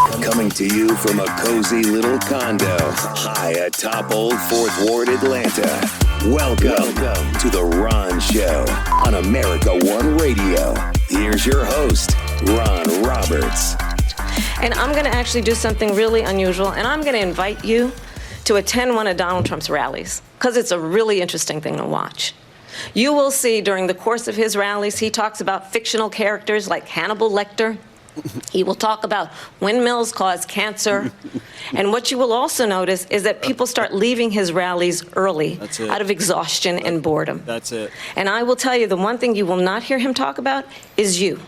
Coming to you from a cozy little condo high atop Old Fourth Ward, Atlanta. Welcome to The Ron Show on America One Radio. Here's your host, Ron Roberts. And I'm going to actually do something really unusual, and I'm going to invite you to attend one of Donald Trump's rallies, because it's a really interesting thing to watch. You will see during the course of his rallies, he talks about fictional characters like Hannibal Lecter. He will talk about windmills cause cancer. And what you will also notice is that people start leaving his rallies early out of exhaustion and boredom. That's it. And I will tell you, the one thing you will not hear him talk about is you.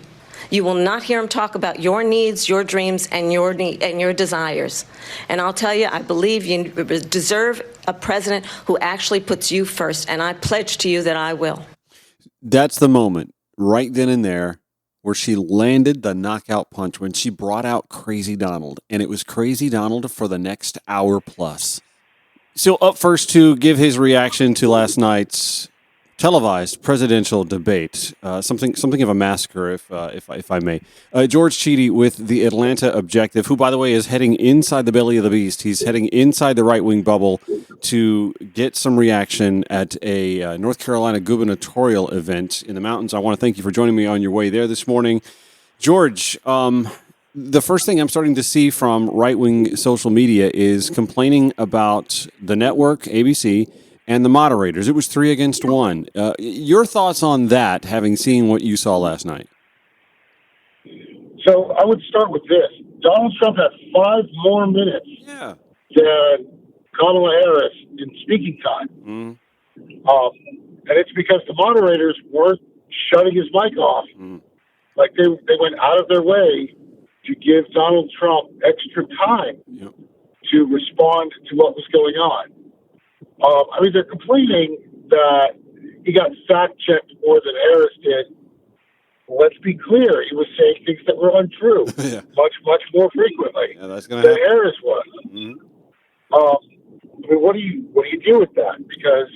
You will not hear him talk about your needs, your dreams, and your desires. And I'll tell you, I believe you deserve a president who actually puts you first, and I pledge to you that I will. That's the moment, right then and there, where she landed the knockout punch when she brought out Crazy Donald. And it was Crazy Donald for the next hour plus. So up first to give his reaction to last night's televised presidential debate, something of a massacre, if I may. George Chidi with the Atlanta Objective, who, by the way, is heading inside the belly of the beast. He's heading inside the right-wing bubble to get some reaction at a North Carolina gubernatorial event in the mountains. I want to thank you for joining me on your way there this morning. George, the first thing I'm starting to see from right-wing social media is complaining about the network, ABC, and the moderators. It was 3 against 1. Your thoughts on that, having seen what you saw last night? So I would start with this. Donald Trump had 5 more minutes than Kamala Harris in speaking time. And it's because the moderators weren't shutting his mic off. Like they went out of their way to give Donald Trump extra time to respond to what was going on. I mean, they're complaining that he got fact-checked more than Harris did. Let's be clear. He was saying things that were untrue much more frequently than Harris was. I mean, what do you do with that? Because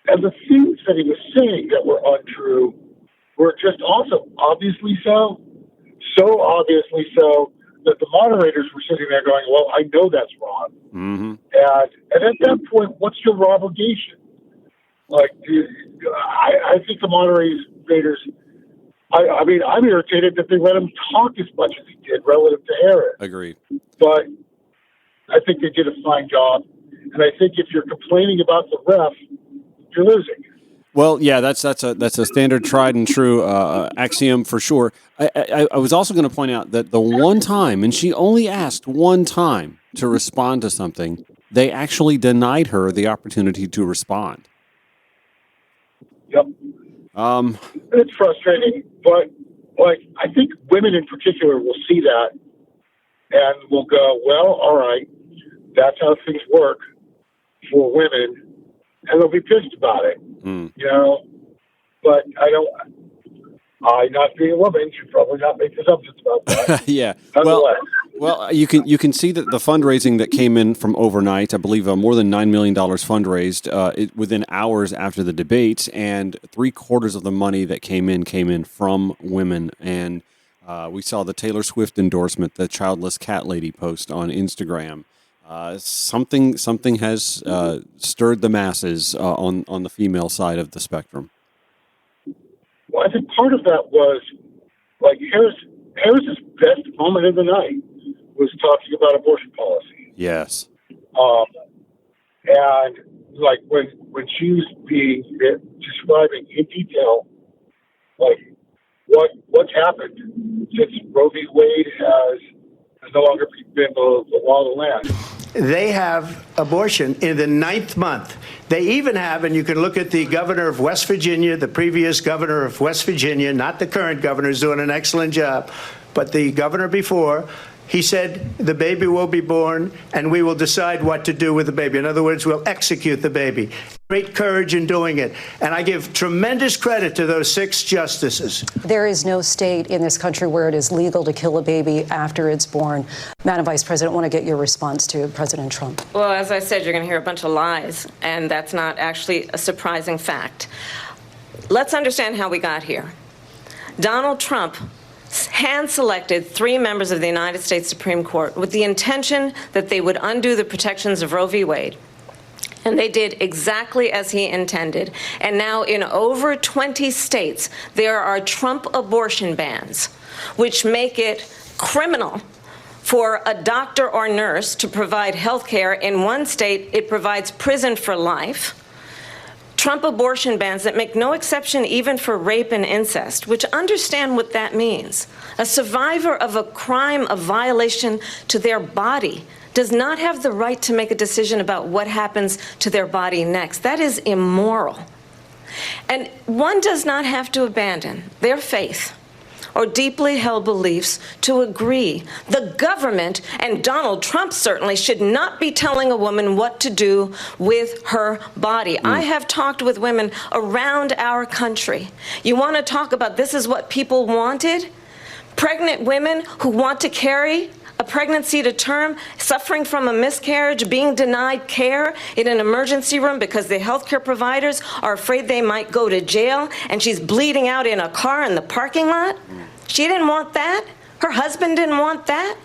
and the things that he was saying that were untrue were just also obviously so obviously so, that the moderators were sitting there going, well, I know that's wrong. And at that point, what's your obligation? Like, I think the moderators, I mean, I'm irritated that they let him talk as much as he did relative to Harris. Agreed. But I think they did a fine job. And I think if you're complaining about the ref, you're losing. Well, yeah, that's a standard, tried and true axiom for sure. I was also going to point out that the one time, and she only asked one time to respond to something, they actually denied her the opportunity to respond. Yep. It's frustrating, but I think women in particular will see that and will go, well, all right, that's how things work for women. And they'll be pissed about it, But I not being a woman, should probably not make assumptions about that. Yeah. Well, you can see that the fundraising that came in from overnight, I believe more than $9 million fundraised within hours after the debate, and 3/4 of the money that came in from women. And we saw the Taylor Swift endorsement, the childless cat lady post on Instagram. Something has stirred the masses on the female side of the spectrum. Well, I think part of that was like Harris's best moment of the night was talking about abortion policy. Yes. And like when she was describing in detail, like what's happened since Roe v. Wade has no longer been the law of the land. They have abortion in the 9th month. They even have, and you can look at the governor of West Virginia, the previous governor of West Virginia, not the current governor, is doing an excellent job, but the governor before, he said the baby will be born and we will decide what to do with the baby. In other words, we'll execute the baby. Great courage in doing it. And I give tremendous credit to those 6 justices. There is no state in this country where it is legal to kill a baby after it's born. Madam Vice President, I want to get your response to President Trump. Well, as I said, you're going to hear a bunch of lies, and that's not actually a surprising fact. Let's understand how we got here. Donald Trump hand-selected 3 members of the United States Supreme Court with the intention that they would undo the protections of Roe v. Wade. And they did exactly as he intended. And now in over 20 states, there are Trump abortion bans, which make it criminal for a doctor or nurse to provide health care. In one state, it provides prison for life. Trump abortion bans that make no exception even for rape and incest, which understand what that means. A survivor of a crime of violation to their body does not have the right to make a decision about what happens to their body next. That is immoral. And one does not have to abandon their faith or deeply held beliefs to agree. The government, and Donald Trump certainly, should not be telling a woman what to do with her body. I have talked with women around our country. You want to talk about this is what people wanted? Pregnant women who want to carry a pregnancy to term, suffering from a miscarriage, being denied care in an emergency room because the healthcare providers are afraid they might go to jail, and she's bleeding out in a car in the parking lot. She didn't want that. Her husband didn't want that.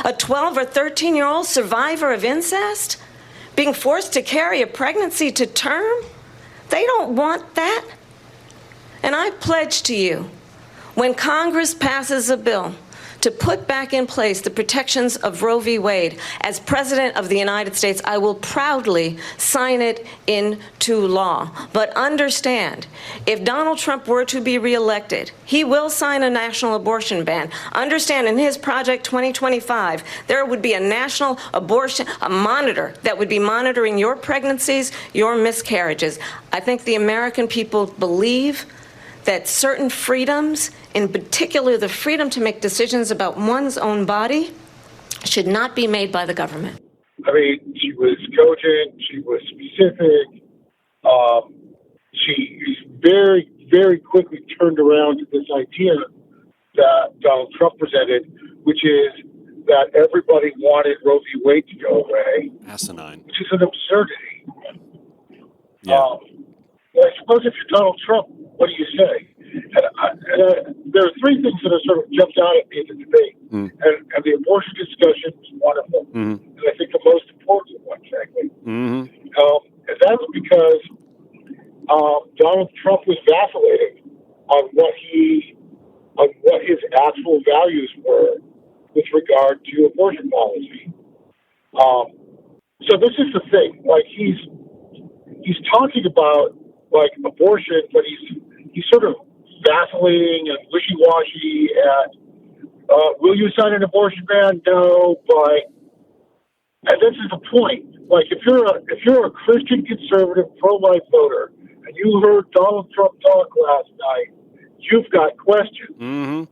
A 12 or 13-year-old survivor of incest being forced to carry a pregnancy to term. They don't want that. And I pledge to you, when Congress passes a bill to put back in place the protections of Roe v. Wade, as President of the United States, I will proudly sign it into law. But understand, if Donald Trump were to be reelected, he will sign a national abortion ban. Understand, in his Project 2025, there would be a national abortion, a monitor that would be monitoring your pregnancies, your miscarriages. I think the American people believe that certain freedoms, in particular the freedom to make decisions about one's own body, should not be made by the government. I mean, she was cogent, she was specific. She very, very quickly turned around to this idea that Donald Trump presented, which is that everybody wanted Roe v. Wade to go away. Asinine. Which is an absurdity. Yeah. I suppose if you're Donald Trump, what do you say? And there are 3 things that have sort of jumped out at me in the debate. And the abortion discussion was one of them. And I think the most important one, frankly. And that's because Donald Trump was vacillating on what his actual values were with regard to abortion policy. So this is the thing. Like, he's talking about, like, abortion, but he's sort of vacillating and wishy-washy. Will you sign an abortion ban? No, but, and this is the point. Like, if you're a Christian conservative pro-life voter and you heard Donald Trump talk last night, you've got questions. And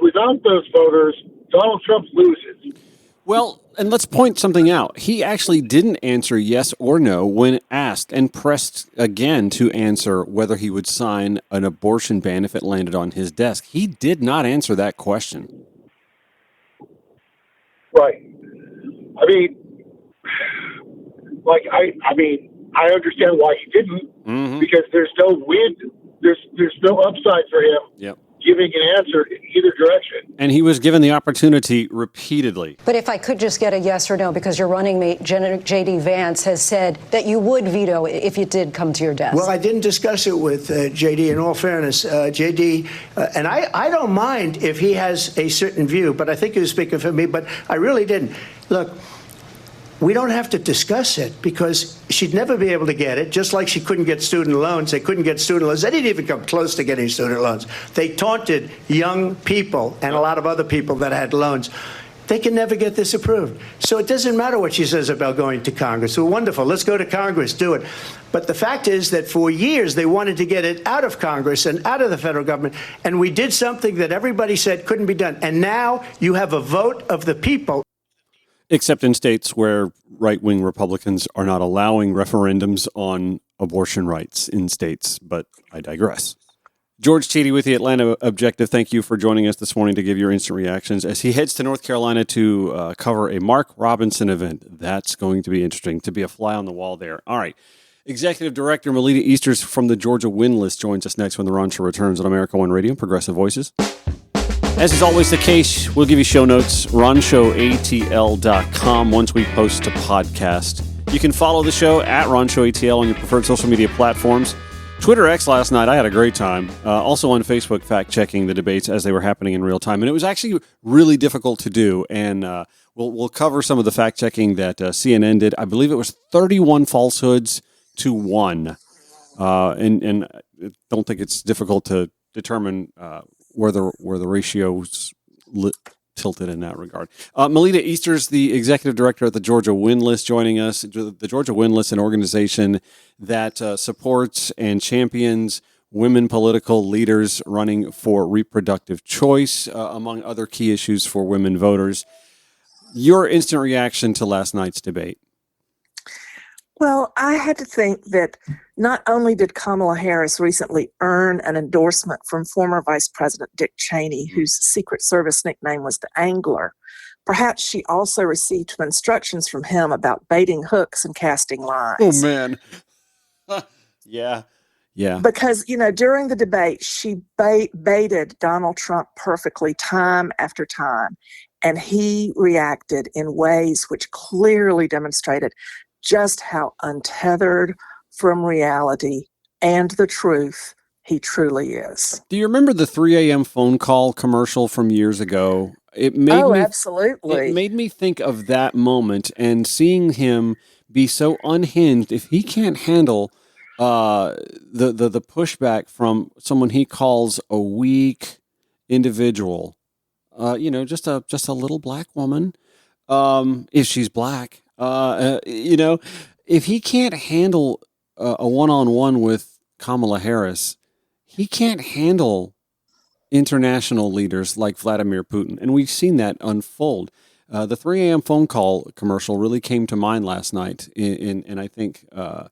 without those voters, Donald Trump loses. Well, and let's point something out. He actually didn't answer yes or no when asked, and pressed again to answer whether he would sign an abortion ban if it landed on his desk. He did not answer that question. Right. I mean, like, I mean, I understand why he didn't, because there's no win. There's no upside for him. Giving an answer in either direction. And he was given the opportunity repeatedly. But if I could just get a yes or no, because your running mate, J.D. Vance, has said that you would veto it if it did come to your desk. Well, I didn't discuss it with J.D. In all fairness, J.D., and I don't mind if he has a certain view, but I think he was speaking for me, but I really didn't. Look, we don't have to discuss it because she'd never be able to get it, just like she couldn't get student loans. They couldn't get student loans. They didn't even come close to getting student loans. They taunted young people and a lot of other people that had loans. They can never get this approved. So it doesn't matter what she says about going to Congress. Well, wonderful. Let's go to Congress. Do it. But the fact is that for years they wanted to get it out of Congress and out of the federal government. And we did something that everybody said couldn't be done. And now you have a vote of the people. Except in states where right-wing Republicans are not allowing referendums on abortion rights in states, but I digress. George Chidi with the Atlanta Objective, thank you for joining us this morning to give your instant reactions as he heads to North Carolina to cover a Mark Robinson event. That's going to be interesting, to be a fly on the wall there. All right. Executive Director Melita Easters from the Georgia Windless joins us next when the Ron Show returns on America One Radio, Progressive Voices. As is always the case, we'll give you show notes, ronshowatl.com, once we post a podcast. You can follow the show at ronshowatl on your preferred social media platforms. Twitter X last night, I had a great time. Also on Facebook, fact-checking the debates as they were happening in real time. And it was actually really difficult to do. And we'll cover some of the fact-checking that CNN did. I believe it was 31 falsehoods to 1. And I don't think it's difficult to determine where the ratios tilted in that regard. Melita Easters, the executive director at the Georgia Windless, joining us. The Georgia Windless, an organization that supports and champions women political leaders running for reproductive choice, among other key issues for women voters. Your instant reaction to last night's debate? Well, I had to think that not only did Kamala Harris recently earn an endorsement from former Vice President Dick Cheney, whose Secret Service nickname was the Angler, perhaps she also received some instructions from him about baiting hooks and casting lines. Oh, man. Yeah. Because, during the debate, she baited Donald Trump perfectly time after time, and he reacted in ways which clearly demonstrated just how untethered from reality and the truth he truly is. Do you remember the 3 a.m. phone call commercial from years ago? Absolutely. It made me think of that moment and seeing him be so unhinged. If he can't handle the pushback from someone he calls a weak individual, just a little black woman, if she's black. If he can't handle a one-on-one with Kamala Harris, he can't handle international leaders like Vladimir Putin. And we've seen that unfold. The 3 a.m. phone call commercial really came to mind last night. And I think the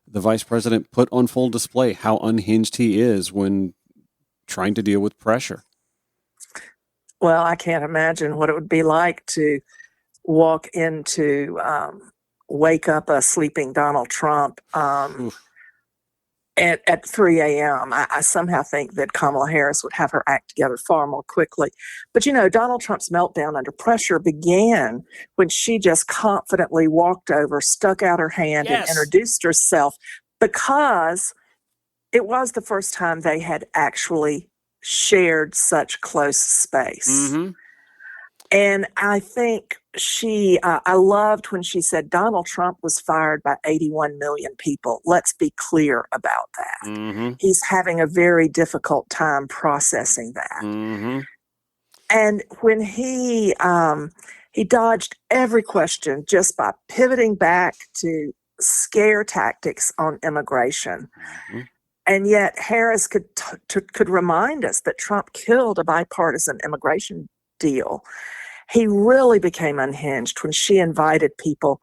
vice president put on full display how unhinged he is when trying to deal with pressure. Well, I can't imagine what it would be like to walk into, wake up a sleeping Donald Trump at 3 a.m. I somehow think that Kamala Harris would have her act together far more quickly. But, Donald Trump's meltdown under pressure began when she just confidently walked over, stuck out her hand, and introduced herself, because it was the first time they had actually shared such close space. Mm-hmm. And I think I loved when she said Donald Trump was fired by 81 million people. Let's be clear about that. Mm-hmm. He's having a very difficult time processing that. Mm-hmm. And when he dodged every question just by pivoting back to scare tactics on immigration. Mm-hmm. And yet Harris could remind us that Trump killed a bipartisan immigration deal. He really became unhinged when she invited people,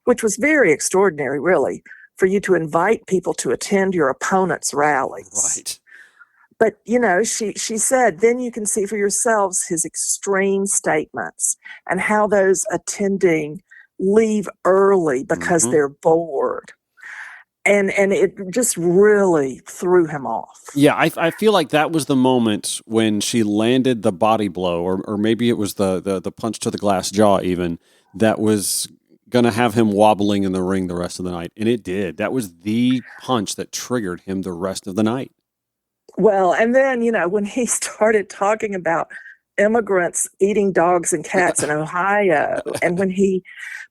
which was very extraordinary, really, for you to invite people to attend your opponent's rallies. Right. But, she said, then you can see for yourselves his extreme statements and how those attending leave early because they're bored. And it just really threw him off. Yeah, I feel like that was the moment when she landed the body blow, or maybe it was the punch to the glass jaw even, that was going to have him wobbling in the ring the rest of the night. And it did. That was the punch that triggered him the rest of the night. Well, and then, when he started talking about immigrants eating dogs and cats in Ohio, and when he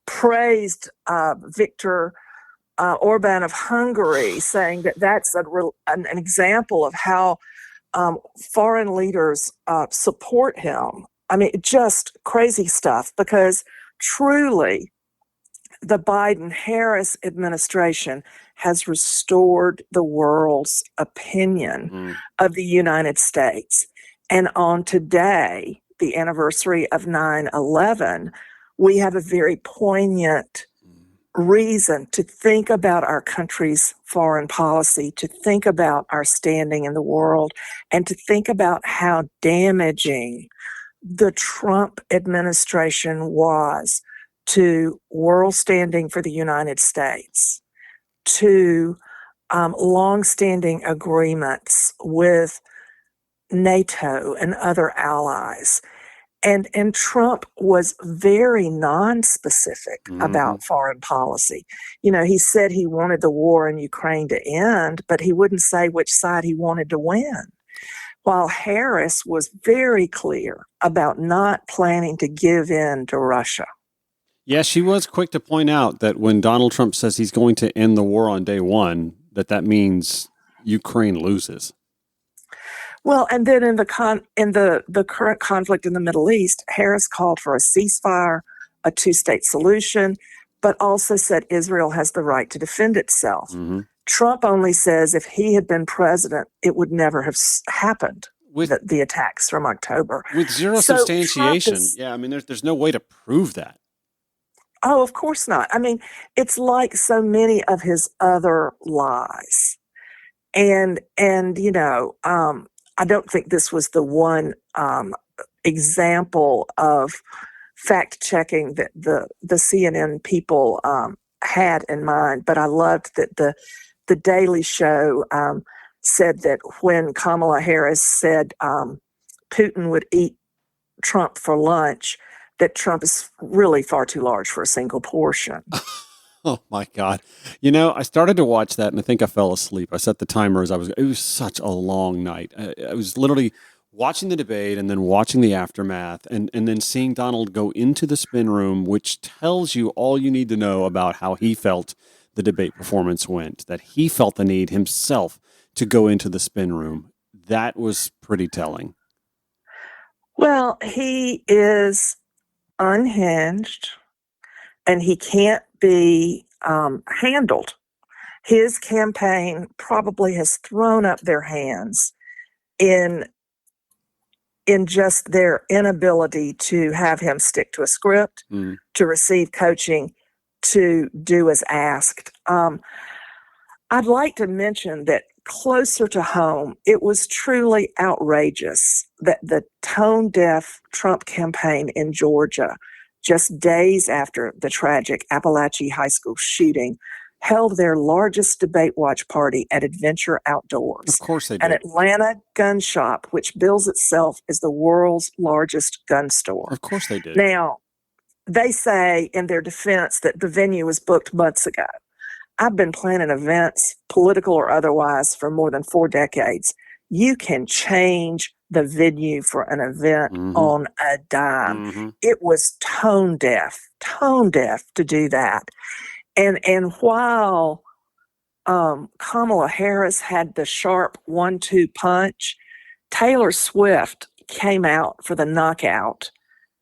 praised Viktor Orban of Hungary, saying that that's an example of how foreign leaders support him. I mean, just crazy stuff, because truly the Biden-Harris administration has restored the world's opinion of the United States. And on today, the anniversary of 9/11, we have a very poignant reason to think about our country's foreign policy, to think about our standing in the world, and to think about how damaging the Trump administration was to world standing for the United States. to longstanding agreements with NATO and other allies. And Trump was very nonspecific about foreign policy. He said he wanted the war in Ukraine to end, but he wouldn't say which side he wanted to win. While Harris was very clear about not planning to give in to Russia. Yeah, she was quick to point out that when Donald Trump says he's going to end the war on day one, that means Ukraine loses. Well, and then in the current conflict in the Middle East, Harris called for a ceasefire, a two-state solution, but also said Israel has the right to defend itself. Trump only says if he had been president, it would never have happened. With the attacks from October. With zero substantiation. I mean, there's no way to prove that. Oh, of course not. I mean, it's like so many of his other lies. And I don't think this was the one example of fact checking that the CNN people had in mind. But I loved that the Daily Show said that when Kamala Harris said Putin would eat Trump for lunch, that Trump is really far too large for a single portion. Oh my God. I started to watch that and I think I fell asleep. I set the timer it was such a long night. I was literally watching the debate and then watching the aftermath and then seeing Donald go into the spin room, which tells you all you need to know about how he felt the debate performance went, that he felt the need himself to go into the spin room. That was pretty telling. Well, he is unhinged and he can't be handled. His campaign probably has thrown up their hands in just their inability to have him stick to a script, to receive coaching, to do as asked. I'd like to mention that closer to home, it was truly outrageous that the tone-deaf Trump campaign in Georgia, just days after the tragic Appalachia High School shooting, held their largest debate watch party at Adventure Outdoors. Of course they did. An Atlanta gun shop, which bills itself as the world's largest gun store. Of course they did. Now, they say in their defense that the venue was booked months ago. I've been planning events, political or otherwise, for more than 4 decades. You can change the venue for an event on a dime. It was tone deaf to do that. And while Kamala Harris had the sharp 1-2 punch, Taylor Swift came out for the knockout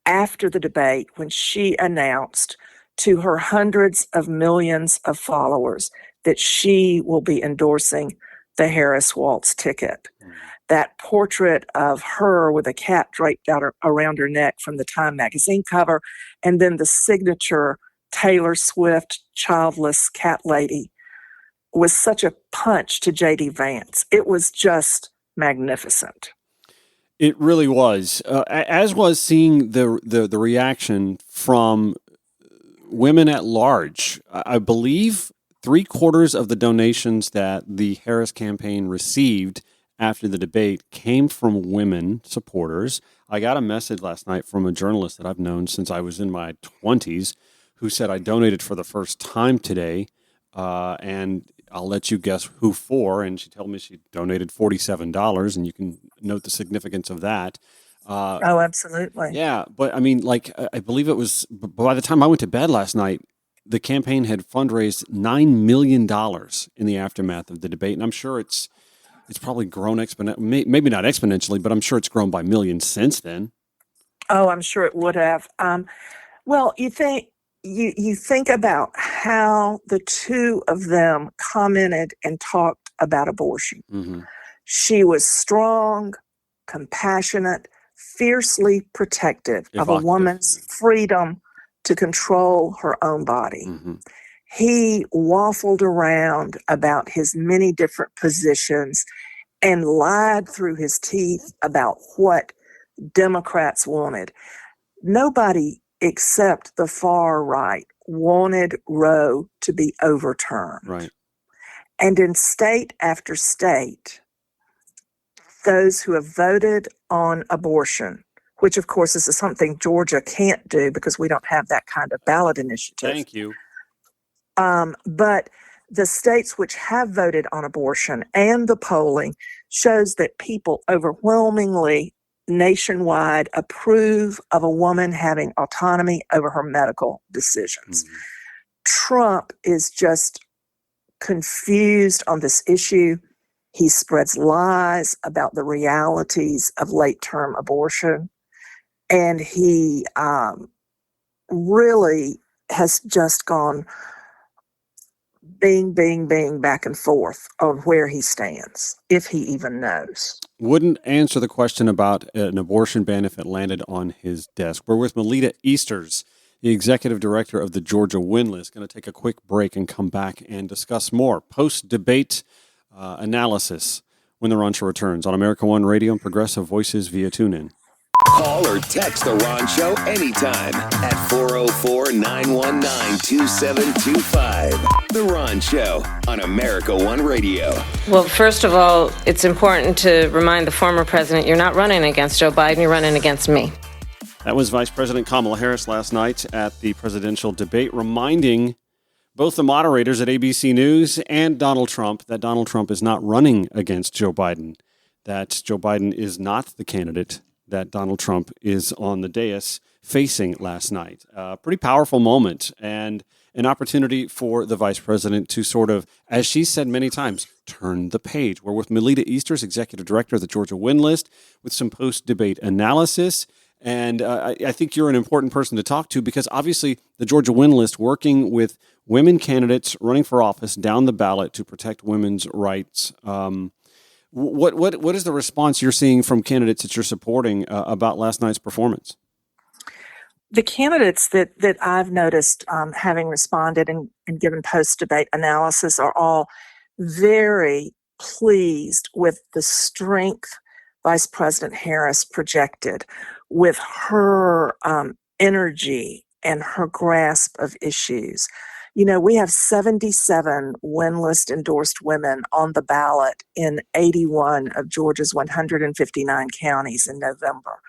after the debate when she announced to her hundreds of millions of followers that she will be endorsing the Harris Waltz ticket. That portrait of her with a cat draped out around her neck from the Time magazine cover, and then the signature Taylor Swift childless cat lady, was such a punch to J.D. Vance. It was just magnificent. It really was, as was seeing the reaction from women at large. I believe 3/4 of the donations that the Harris campaign received after the debate came from women supporters. I got a message last night from a journalist that I've known since I was in my 20s who said, I donated for the first time today, and I'll let you guess who for. And she told me she donated $47, and you can note the significance of that. Oh, absolutely. Yeah, but I mean, I believe it was, by the time I went to bed last night, the campaign had fundraised $9 million in the aftermath of the debate. And I'm sure it's probably grown maybe not exponentially, but I'm sure it's grown by millions since then. Oh, I'm sure it would have. Well, you think about how the two of them commented and talked about abortion. She was strong, compassionate, fiercely protective of a woman's freedom to control her own body. He waffled around about his many different positions and lied through his teeth about what Democrats wanted. Nobody except the far right wanted Roe to be overturned. Right. And in state after state, those who have voted on abortion, which of course is something Georgia can't do because we don't have that kind of ballot initiative. Thank you. But the states which have voted on abortion and the polling shows that people overwhelmingly nationwide approve of a woman having autonomy over her medical decisions. Mm-hmm. Trump is just confused on this issue. He spreads lies about the realities of late-term abortion. And he really has just gone bing, back and forth on where he stands, if he even knows. Wouldn't answer the question about an abortion ban if it landed on his desk. We're with Melita Easters, the executive director of the Georgia Win List. Going to take a quick break and come back and discuss more post-debate analysis when the Ron Show returns on America One Radio and Progressive Voices via TuneIn. Call or text The Ron Show anytime at 404-919-2725. The Ron Show on America One Radio. Well, first of all, it's important to remind the former president you're not running against Joe Biden, you're running against me. That was Vice President Kamala Harris last night at the presidential debate, reminding both the moderators at ABC News and Donald Trump that Donald Trump is not running against Joe Biden, that Joe Biden is not the candidate that Donald Trump is on the dais facing last night. Pretty powerful moment and an opportunity for the vice president to sort of, as she said many times, turn the page. We're with Melita Easters, executive director of the Georgia Win List, with some post-debate analysis. And I think you're an important person to talk to because obviously the Georgia Win List working with women candidates running for office down the ballot to protect women's rights. What is the response you're seeing from candidates that you're supporting about last night's performance? The candidates that I've noticed having responded and given post-debate analysis are all very pleased with the strength Vice President Harris projected, with her energy and her grasp of issues. You know, we have 77 Win List endorsed women on the ballot in 81 of Georgia's 159 counties in November.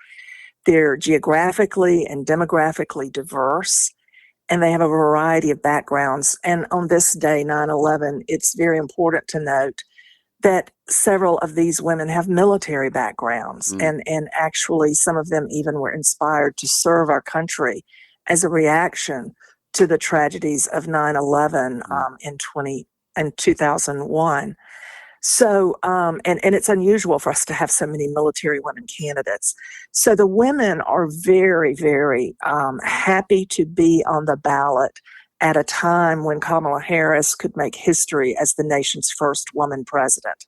They're geographically and demographically diverse, and they have a variety of backgrounds. And on this day, 9/11, it's very important to note that several of these women have military backgrounds, and actually some of them even were inspired to serve our country as a reaction to the tragedies of 9/11 in 2001. So, and it's unusual for us to have so many military women candidates. So the women are very, very happy to be on the ballot at a time when Kamala Harris could make history as the nation's first woman president.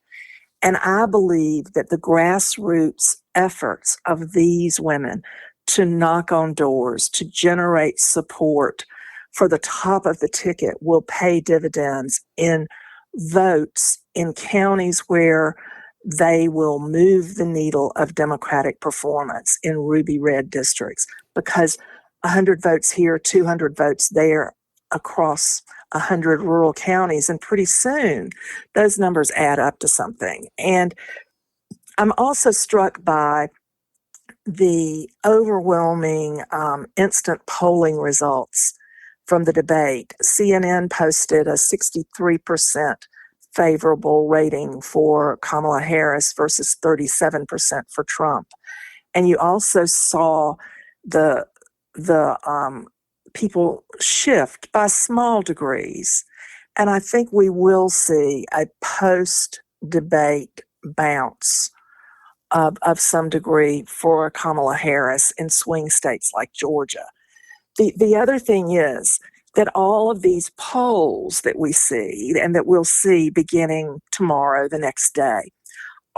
And I believe that the grassroots efforts of these women to knock on doors, to generate support for the top of the ticket will pay dividends in votes in counties where they will move the needle of Democratic performance in ruby red districts, because 100 votes here, 200 votes there across 100 rural counties, and pretty soon those numbers add up to something. And I'm also struck by the overwhelming instant polling results from the debate. CNN posted a 63% favorable rating for Kamala Harris versus 37% for Trump. And you also saw the people shift by small degrees. And I think we will see a post-debate bounce of some degree for Kamala Harris in swing states like Georgia. The other thing is that all of these polls that we see and that we'll see beginning tomorrow, the next day,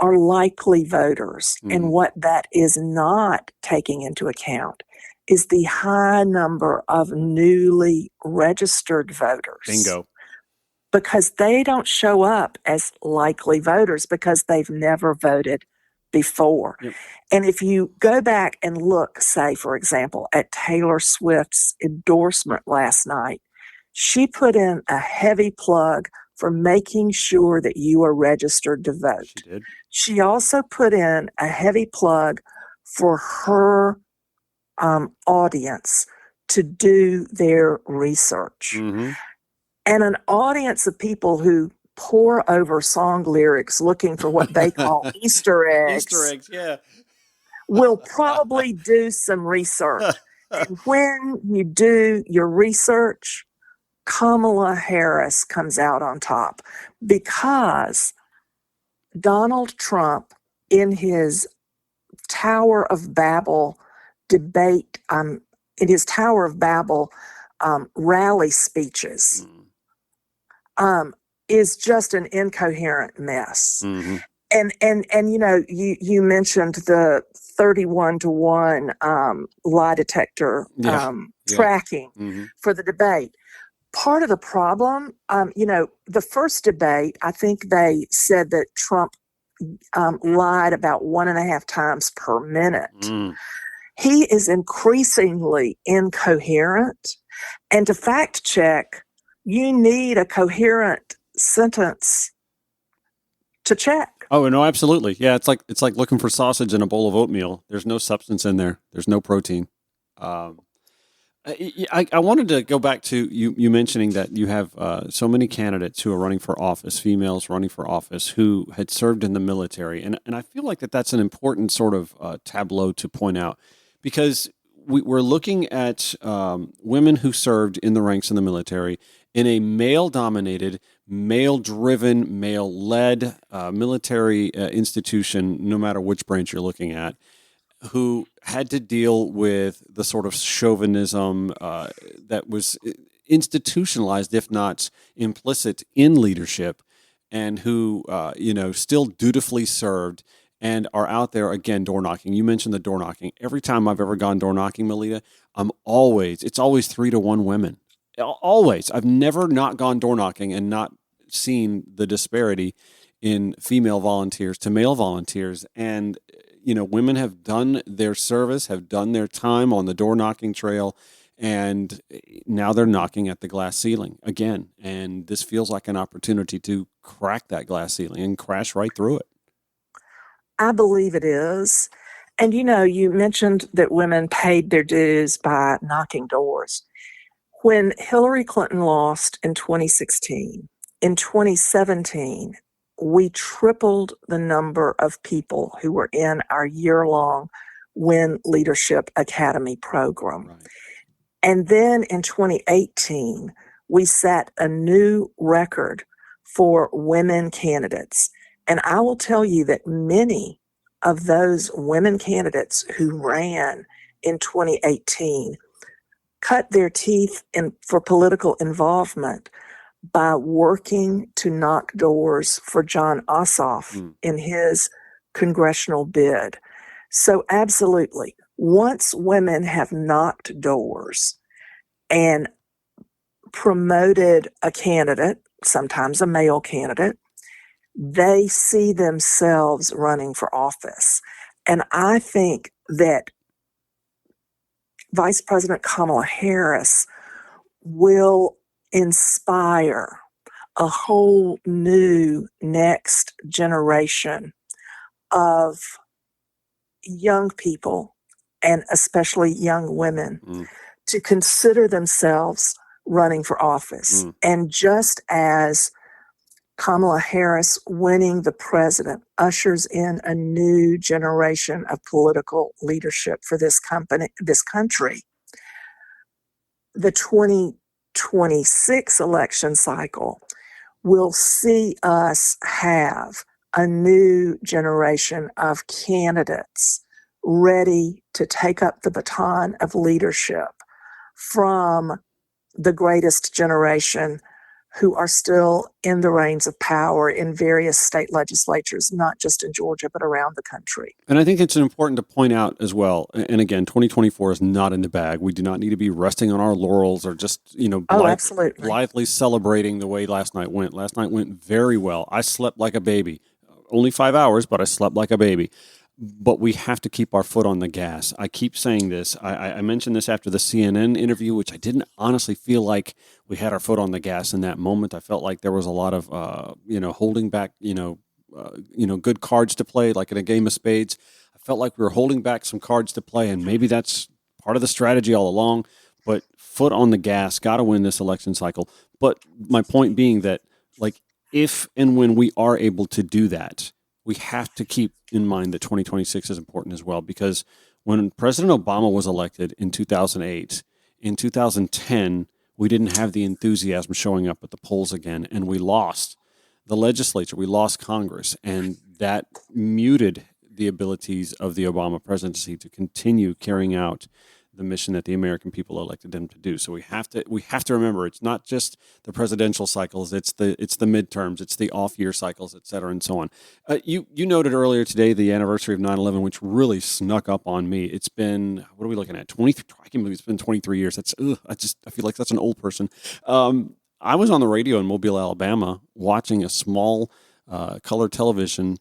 are likely voters. And what that is not taking into account is the high number of newly registered voters. Bingo. Because they don't show up as likely voters because they've never voted before. Yep. And if you go back and look, say, for example, at Taylor Swift's endorsement last night, she put in a heavy plug for making sure that you are registered to vote. She did. She also put in a heavy plug for her audience to do their research. Mm-hmm. And an audience of people who pore over song lyrics looking for what they call Easter eggs. Easter eggs, yeah. Will probably do some research. And when you do your research, Kamala Harris comes out on top because Donald Trump, in his Tower of Babel debate, in his Tower of Babel rally speeches, is just an incoherent mess. Mm-hmm. And you know, you mentioned the 31-to-1 lie detector tracking for the debate. Part of the problem, you know, the first debate, I think they said that Trump lied about 1.5 times per minute. He is increasingly incoherent. And to fact check, you need a coherent sentence to check. Oh, no, absolutely. Yeah, it's like looking for sausage in a bowl of oatmeal. There's no substance in there. There's no protein. I wanted to go back to you mentioning that you have so many candidates who are running for office, females running for office, who had served in the military. And I feel like that's an important sort of tableau to point out, because we're looking at women who served in the ranks in the military in a male-dominated, male-driven, male-led military institution, no matter which branch you're looking at, who had to deal with the sort of chauvinism that was institutionalized, if not implicit, in leadership, and who, still dutifully served and are out there, again, door knocking. You mentioned the door knocking. Every time I've ever gone door knocking, Melita, it's always 3-to-1 women. Always. I've never not gone door knocking and not seen the disparity in female volunteers to male volunteers. And, women have done their service, have done their time on the door knocking trail, and now they're knocking at the glass ceiling again. And this feels like an opportunity to crack that glass ceiling and crash right through it. I believe it is. And, you mentioned that women paid their dues by knocking doors. When Hillary Clinton lost in 2016, in 2017, we tripled the number of people who were in our year-long Win Leadership Academy program. Right. And then in 2018, we set a new record for women candidates. And I will tell you that many of those women candidates who ran in 2018 cut their teeth for political involvement by working to knock doors for John Ossoff in his congressional bid. So absolutely, once women have knocked doors and promoted a candidate, sometimes a male candidate, they see themselves running for office. And I think that Vice President Kamala Harris will inspire a whole new next generation of young people, and especially young women, to consider themselves running for office. And just as Kamala Harris winning the president ushers in a new generation of political leadership for this country, the 2026 election cycle will see us have a new generation of candidates ready to take up the baton of leadership from the greatest generation who are still in the reins of power in various state legislatures, not just in Georgia, but around the country. And I think it's important to point out as well, and again, 2024 is not in the bag. We do not need to be resting on our laurels or just, blithely celebrating the way last night went. Last night went very well. I slept like a baby. Only 5 hours, but I slept like a baby. But we have to keep our foot on the gas. I keep saying this. I mentioned this after the CNN interview, which I didn't honestly feel like we had our foot on the gas in that moment. I felt like there was a lot of, holding back, good cards to play, like in a game of spades. I felt like we were holding back some cards to play, and maybe that's part of the strategy all along. But foot on the gas, got to win this election cycle. But my point being that, like, if and when we are able to do that, we have to keep in mind that 2026 is important as well, because when President Obama was elected in 2008, in 2010, we didn't have the enthusiasm showing up at the polls again, and we lost the legislature, we lost Congress, and that muted the abilities of the Obama presidency to continue carrying out the mission that the American people elected them to do. So we have to remember, it's not just the presidential cycles, it's the midterms, it's the off-year cycles, et cetera, and so on. You noted earlier today the anniversary of 9/11, which really snuck up on me. It's been, what are we looking at? 23. I can't believe it's been 23 years. I feel like that's an old person. I was on the radio in Mobile, Alabama, watching a small color television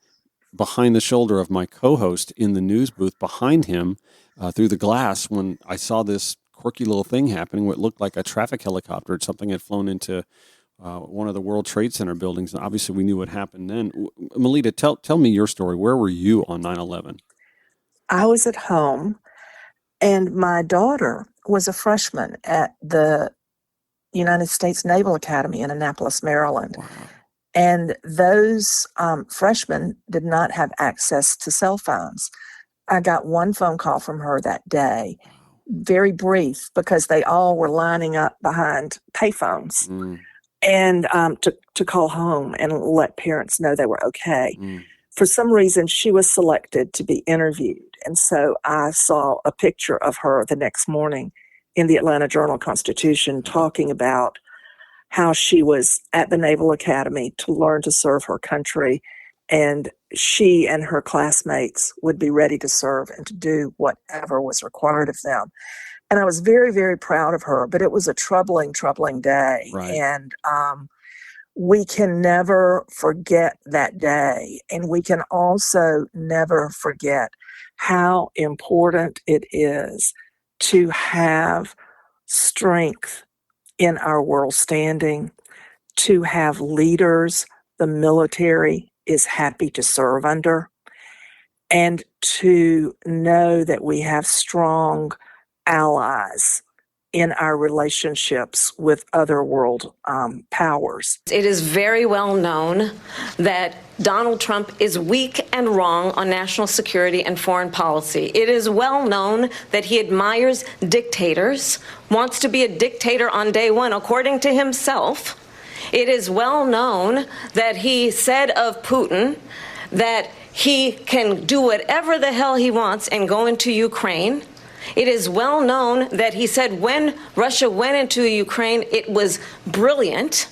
behind the shoulder of my co-host in the news booth behind him, through the glass, when I saw this quirky little thing happening, what looked like a traffic helicopter. Something had flown into one of the World Trade Center buildings. And obviously, we knew what happened then. Melita, tell me your story. Where were you on 9/11? I was at home, and my daughter was a freshman at the United States Naval Academy in Annapolis, Maryland. Wow. And those freshmen did not have access to cell phones. I got one phone call from her that day, very brief, because they all were lining up behind payphones and to call home and let parents know they were okay. For some reason, she was selected to be interviewed. And so I saw a picture of her the next morning in the Atlanta Journal-Constitution talking about how she was at the Naval Academy to learn to serve her country, and she and her classmates would be ready to serve and to do whatever was required of them. And I was very, very proud of her, but it was a troubling day. Right. And we can never forget that day. And we can also never forget how important it is to have strength in our world standing, to have leaders the military is happy to serve under, and to know that we have strong allies in our relationships with other world powers. It is very well known that Donald Trump is weak and wrong on national security and foreign policy. It is well known that he admires dictators, wants to be a dictator on day one, according to himself. It is well known that he said of Putin that he can do whatever the hell he wants and go into Ukraine. It is well known that he said when Russia went into Ukraine, it was brilliant.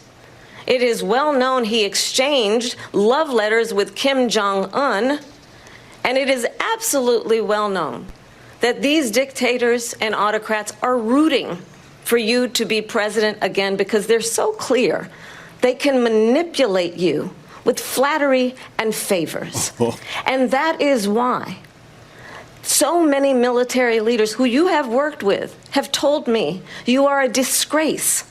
It is well known he exchanged love letters with Kim Jong-un. And it is absolutely well known that these dictators and autocrats are rooting for you to be president again, because they're so clear they can manipulate you with flattery and favors. And that is why so many military leaders who you have worked with have told me you are a disgrace.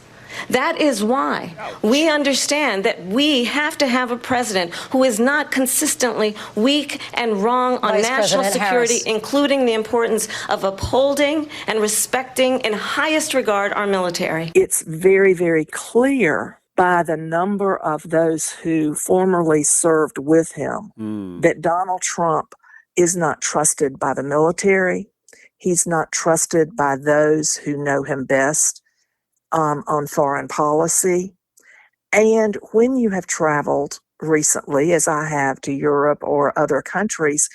That is why we understand that we have to have a president who is not consistently weak and wrong on Vice national President security, Harris, including the importance of upholding and respecting in highest regard our military. It's very, very clear by the number of those who formerly served with him that Donald Trump is not trusted by the military. He's not trusted by those who know him best on foreign policy. And when you have traveled recently, as I have, to Europe or other countries,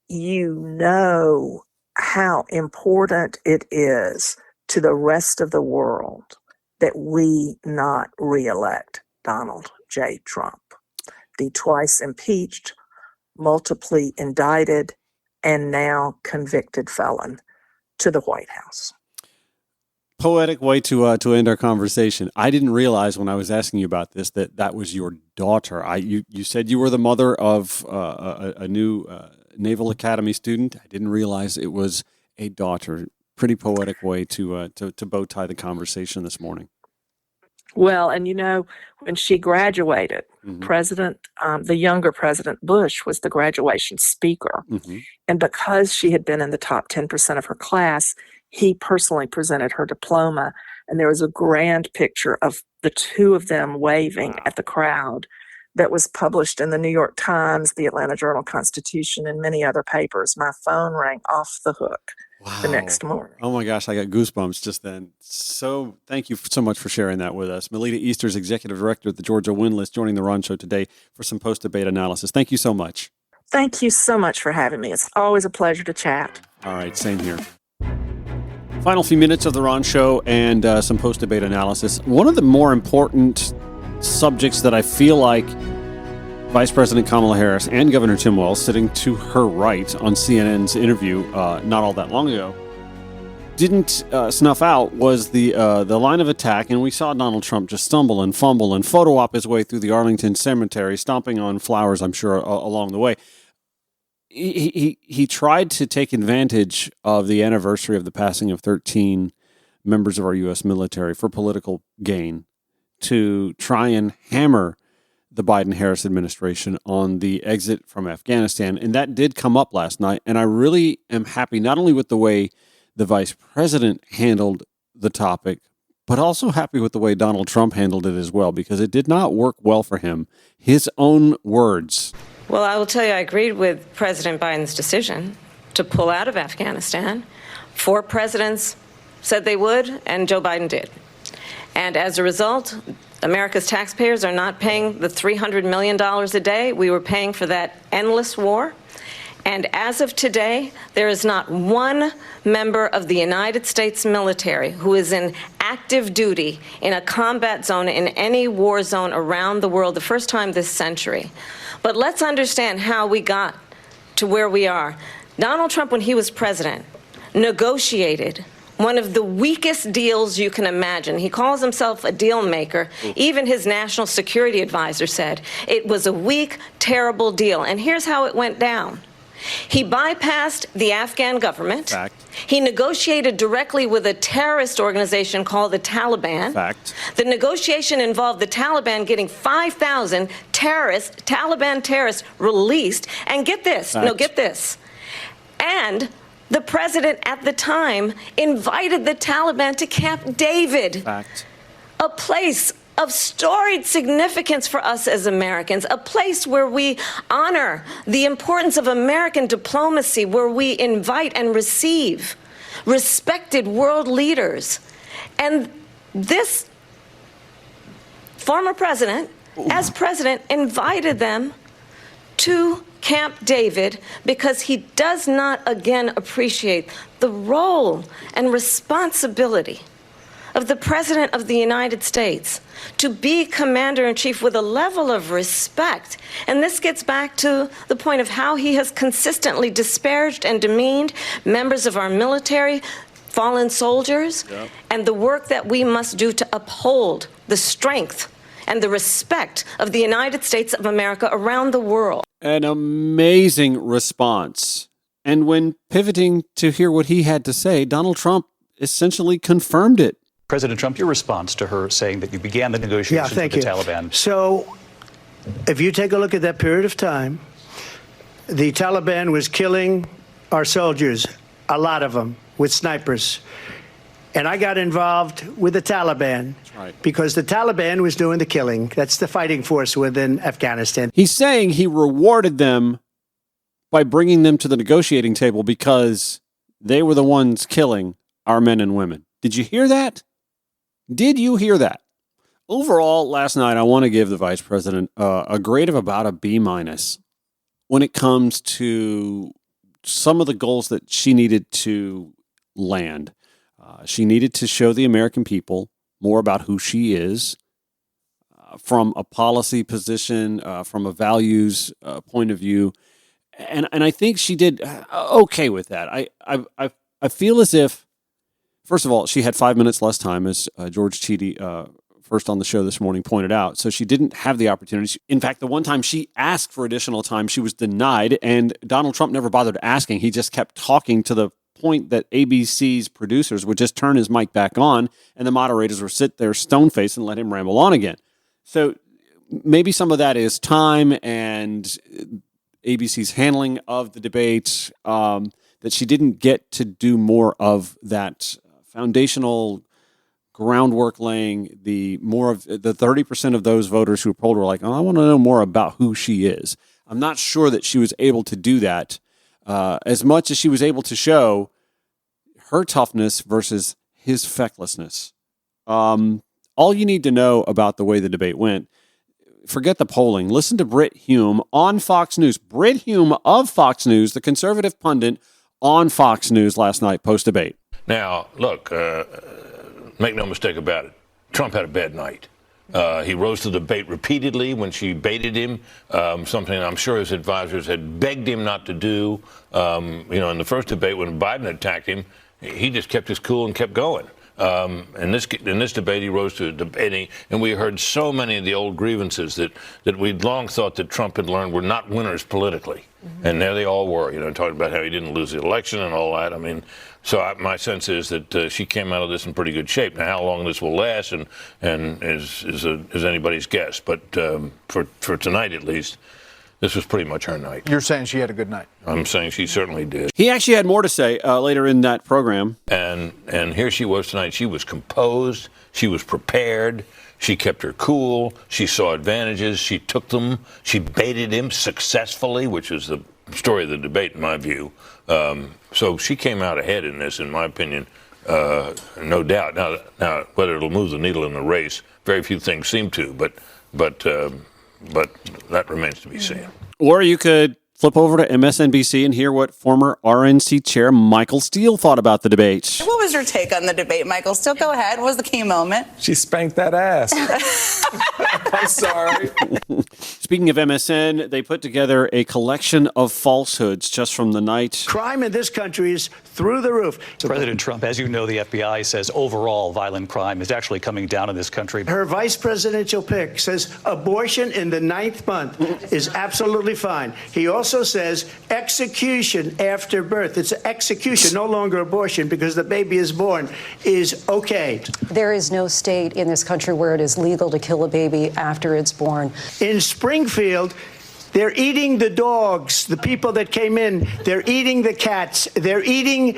you know how important it is to the rest of the world that we not reelect Donald J. Trump, the twice impeached, multiply indicted, and now convicted felon, to the White House. Poetic way to end our conversation. I didn't realize when I was asking you about this that was your daughter. You said you were the mother of a new Naval Academy student. I didn't realize it was a daughter. Pretty poetic way to bow tie the conversation this morning. Well, and when she graduated, the younger President Bush was the graduation speaker. And because she had been in the top 10% of her class, he personally presented her diploma. And there was a grand picture of the two of them waving at the crowd that was published in the New York Times, the Atlanta Journal-Constitution, and many other papers. My phone rang off the hook the next morning. Oh my gosh, I got goosebumps just then. So thank you so much for sharing that with us. Melita Easter's Executive Director at the Georgia Windlass, joining the Ron Show today for some post-debate analysis. Thank you so much. Thank you so much for having me. It's always a pleasure to chat. All right, same here. Final few minutes of the Ron Show and some post-debate analysis. One of the more important subjects that I feel like Vice President Kamala Harris and Governor Tim Walz, sitting to her right on CNN's interview not all that long ago, didn't snuff out was the line of attack, and we saw Donald Trump just stumble and fumble and photo op his way through the Arlington Cemetery, stomping on flowers, I'm sure, along the way. He tried to take advantage of the anniversary of the passing of 13 members of our U.S. military for political gain, to try and hammer the Biden-Harris administration on the exit from Afghanistan. And that did come up last night. And I really am happy not only with the way the vice president handled the topic, but also happy with the way Donald Trump handled it as well, because it did not work well for him. His own words. Well, I will tell you, I agreed with President Biden's decision to pull out of Afghanistan. 4 presidents said they would, and Joe Biden did. And as a result, America's taxpayers are not paying the $300 million a day we were paying for that endless war. And as of today, there is not one member of the United States military who is in active duty in a combat zone in any war zone around the world, the first time this century. But let's understand how we got to where we are. Donald Trump, when he was president, negotiated one of the weakest deals you can imagine. He calls himself a deal maker. Even his national security advisor said it was a weak, terrible deal. And here's how it went down. He bypassed the Afghan government. Fact. He negotiated directly with a terrorist organization called the Taliban. Fact. The negotiation involved the Taliban getting 5,000 Taliban terrorists released. And get this, get this. And the president at the time invited the Taliban to Camp David, Fact. a place of storied significance for us as Americans, a place where we honor the importance of American diplomacy, where we invite and receive respected world leaders. And this former president, as president, invited them to Camp David because he does not again appreciate the role and responsibility of the President of the United States to be commander-in-chief with a level of respect. And this gets back to the point of how he has consistently disparaged and demeaned members of our military, fallen soldiers, and the work that we must do to uphold the strength and the respect of the United States of America around the world. An amazing response. And when pivoting to hear what he had to say, Donald Trump essentially confirmed it. President Trump, your response to her saying that you began the negotiations with the Taliban. So if you take a look at that period of time, the Taliban was killing our soldiers, a lot of them, with snipers. And I got involved with the Taliban because the Taliban was doing the killing. That's the fighting force within Afghanistan. He's saying he rewarded them by bringing them to the negotiating table because they were the ones killing our men and women. Did you hear that? Did you hear that? Overall, last night, I want to give the vice president a grade of about a B- when it comes to some of the goals that she needed to land. She needed to show the American people more about who she is from a policy position, from a values point of view. And I think she did okay with that. I feel as if, first of all, she had 5 minutes less time, as George Chidi first on the show this morning, pointed out. So she didn't have the opportunity. In fact, the one time she asked for additional time, she was denied, and Donald Trump never bothered asking. He just kept talking to the point that ABC's producers would just turn his mic back on, and the moderators would sit there stone-faced and let him ramble on again. So maybe some of that is time and ABC's handling of the debate, that she didn't get to do more of that foundational groundwork laying, the more of the 30% of those voters who polled were like, oh, I want to know more about who she is. I'm not sure that she was able to do that as much as she was able to show her toughness versus his fecklessness. All you need to know about the way the debate went, forget the polling. Listen to Brit Hume on Fox News. Brit Hume of Fox News, the conservative pundit on Fox News last night post-debate. Now, look, make no mistake about it. Trump had a bad night. He rose to the bait repeatedly when she baited him, something I'm sure his advisors had begged him not to do. In the first debate when Biden attacked him, he just kept his cool and kept going. In this debate, he rose to debating, and we heard so many of the old grievances that we'd long thought that Trump had learned were not winners politically. Mm-hmm. And there they all were, talking about how he didn't lose the election and all that. I mean, my sense is that she came out of this in pretty good shape. Now, how long this will last and is anybody's guess. But for tonight, at least, this was pretty much her night. You're saying she had a good night? I'm saying she certainly did. He actually had more to say later in that program. And here she was tonight. She was composed. She was prepared. She kept her cool. She saw advantages. She took them. She baited him successfully, which is the story of the debate, in my view. So she came out ahead in this, in my opinion, no doubt. Now, whether it'll move the needle in the race, very few things seem to, but that remains to be seen. Or you could flip over to MSNBC and hear what former RNC chair Michael Steele thought about the debate. What was your take on the debate, Michael? Still go ahead. What was the key moment? She spanked that ass. I'm sorry. Speaking of MSN, they put together a collection of falsehoods just from the night. Crime in this country is through the roof. President Trump, as you know, the FBI says overall violent crime is actually coming down in this country. Her vice presidential pick says abortion in the 9th month is absolutely fine. He also says execution after birth. It's execution, no longer abortion, because the baby is born, is okay. There is no state in this country where it is legal to kill a baby after it's born. In Springfield, they're eating the dogs, the people that came in. They're eating the cats. They're eating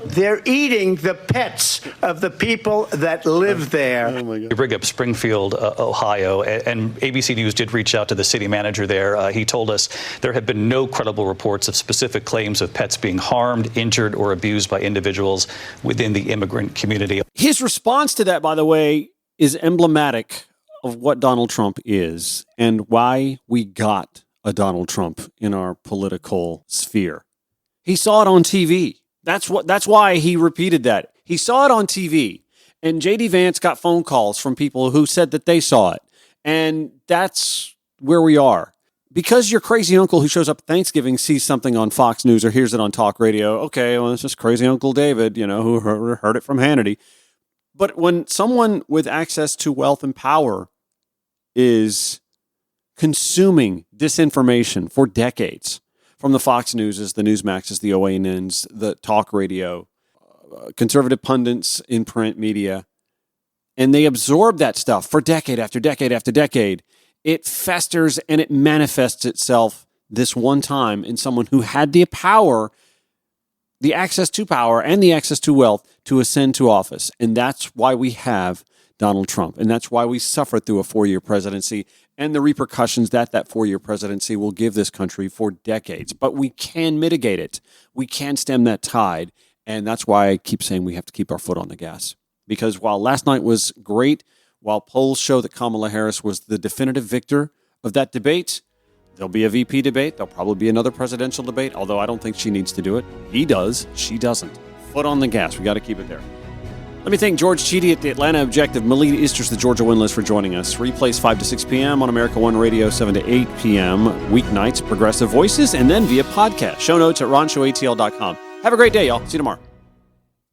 the pets of the people that live there. Oh my God. You bring up Springfield, Ohio, and ABC News did reach out to the city manager there. He told us there have been no credible reports of specific claims of pets being harmed, injured, or abused by individuals within the immigrant community. His response to that, by the way, is emblematic of what Donald Trump is and why we got a Donald Trump in our political sphere. He saw it on TV. That's why he repeated that. He saw it on TV, and J.D. Vance got phone calls from people who said that they saw it, and that's where we are. Because your crazy uncle who shows up at Thanksgiving sees something on Fox News or hears it on talk radio, okay, well, it's just crazy Uncle David, who heard it from Hannity. But when someone with access to wealth and power is consuming disinformation for decades, from the Fox Newses, the Newsmaxes, the OANNs, the talk radio, conservative pundits in print media, and they absorb that stuff for decade after decade after decade, it festers and it manifests itself this one time in someone who had the power, the access to power and the access to wealth to ascend to office. And that's why we have Donald Trump. And that's why we suffered through a 4-year presidency and the repercussions that 4-year presidency will give this country for decades. But we can mitigate it. We can stem that tide. And that's why I keep saying we have to keep our foot on the gas. Because while last night was great, while polls show that Kamala Harris was the definitive victor of that debate, there'll be a VP debate. There'll probably be another presidential debate, although I don't think she needs to do it. He does. She doesn't. Foot on the gas. We got to keep it there. Let me thank George Cheedy at the Atlanta Objective, Melita Easters, the Georgia Windlass, for joining us. Replays 5 to 6 p.m. on America One Radio, 7 to 8 p.m. weeknights, Progressive Voices, and then via podcast. Show notes at ronshowatl.com. Have a great day, y'all. See you tomorrow.